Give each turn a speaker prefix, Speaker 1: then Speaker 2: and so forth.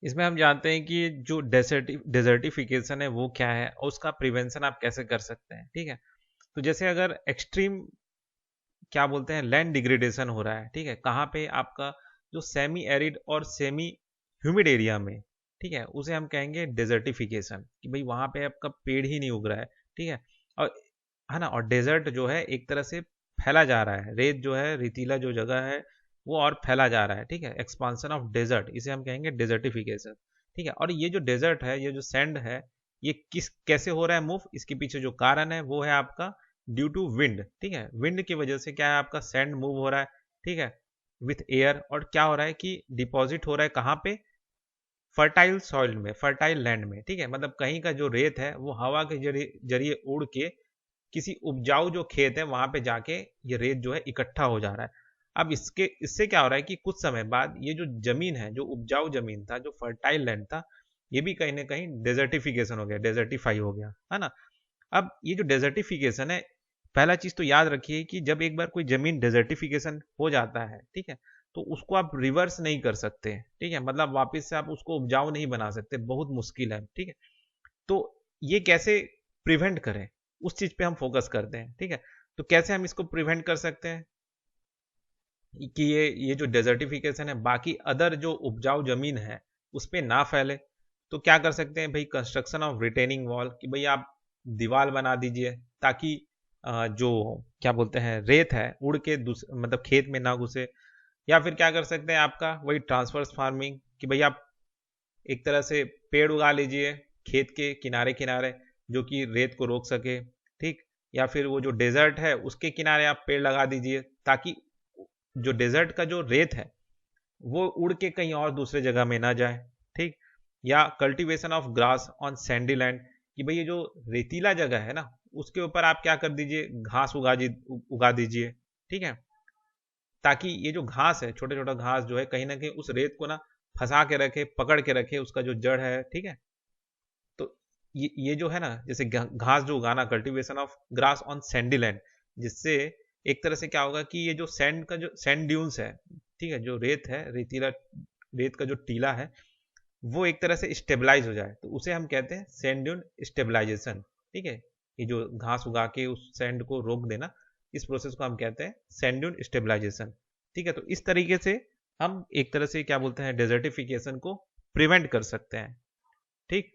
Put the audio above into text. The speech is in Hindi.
Speaker 1: इसमें हम जानते हैं कि जो डेजर्टिफिकेशन है वो क्या है और उसका प्रिवेंशन आप कैसे कर सकते हैं। ठीक है, तो जैसे अगर एक्सट्रीम क्या बोलते हैं लैंड डिग्रेडेशन हो रहा है, ठीक है, कहाँ पे आपका जो सेमी एरिड और सेमी ह्यूमिड एरिया में, ठीक है, उसे हम कहेंगे डेजर्टिफिकेशन, कि भाई वहाँ पे आपका पेड़ ही नहीं उग रहा है। ठीक है, और है ना, और डेजर्ट जो है एक तरह से फैला जा रहा है, रेत जो है, रेतीला जो जगह है वो और फैला जा रहा है। ठीक है, एक्सपांसन ऑफ डेजर्ट, इसे हम कहेंगे डेजर्टिफिकेशन। ठीक है, और ये जो डेजर्ट है, ये जो सैंड है, ये किस कैसे हो रहा है मूव, इसके पीछे जो कारण है वो है आपका ड्यू टू विंड। ठीक है, विंड की वजह से क्या है, आपका सैंड मूव हो रहा है। ठीक है, विथ एयर, और क्या हो रहा है कि डिपॉजिट हो रहा है कहाँ पे, फर्टाइल सॉइल में, फर्टाइल लैंड में। ठीक है, मतलब कहीं का जो रेत है वो हवा के जरिए उड़ के किसी उपजाऊ जो खेत है वहां पे जाके ये रेत जो है इकट्ठा हो जा रहा है। अब इससे क्या हो रहा है कि कुछ समय बाद ये जो जमीन है, जो उपजाऊ जमीन था, जो फर्टाइल लैंड था, ये भी कहीं ना कहीं डेजर्टिफिकेशन हो गया, डेजर्टिफाई हो गया, है ना। अब ये जो डेजर्टिफिकेशन है, पहला चीज तो याद रखिए कि जब एक बार कोई जमीन डेजर्टिफिकेशन हो जाता है, ठीक है, तो उसको आप रिवर्स नहीं कर सकते। ठीक है, मतलब वापस से आप उसको उपजाऊ नहीं बना सकते, बहुत मुश्किल है। ठीक है, तो ये कैसे प्रिवेंट करें, उस चीज पे हम फोकस करते हैं। ठीक है, तो कैसे हम इसको प्रिवेंट कर सकते हैं कि ये जो डेजर्टिफिकेशन है बाकी अदर जो उपजाऊ जमीन है उस पे ना फैले। तो क्या कर सकते हैं भाई, कंस्ट्रक्शन ऑफ रिटेनिंग वॉल, कि भाई आप दीवार बना दीजिए ताकि जो क्या बोलते हैं रेत है उड़ के मतलब खेत में ना घुसे। या फिर क्या कर सकते हैं, आपका वही ट्रांसवर्स फार्मिंग, कि भाई आप एक तरह से पेड़ उगा लीजिए खेत के किनारे किनारे, जो कि रेत को रोक सके। ठीक, या फिर वो जो डेजर्ट है उसके किनारे आप पेड़ लगा दीजिए ताकि जो डेजर्ट का जो रेत है वो उड़ के कहीं और दूसरे जगह में ना जाए। ठीक, या cultivation of grass on Sandy land, कि भाई ये जो रेतीला जगह है ना उसके ऊपर आप क्या कर दीजिए, घास उगा दीजिए। ठीक है, ताकि ये जो घास है, छोटा छोटा घास जो है, कहीं ना कहीं उस रेत को ना फंसा के रखे, पकड़ के रखे, उसका जो जड़ है। ठीक है, तो ये जो है ना, जैसे घास जो उगाना, cultivation of grass on Sandy land, जिससे एक तरह से क्या होगा कि ये जो सैंड का जो सैंड ड्यून्स है, ठीक है, जो रेत है, रेतीला रेत का जो टीला है, वो एक तरह से स्टेबलाइज हो जाए, तो उसे हम कहते हैं सैंड ड्यून स्टेबलाइजेशन। ठीक है, ये जो घास उगा के उस सैंड को रोक देना, इस प्रोसेस को हम कहते हैं सैंड ड्यून स्टेबलाइजेशन। ठीक है, तो इस तरीके से हम एक तरह से क्या बोलते हैं डेजर्टिफिकेशन को प्रिवेंट कर सकते हैं। ठीक।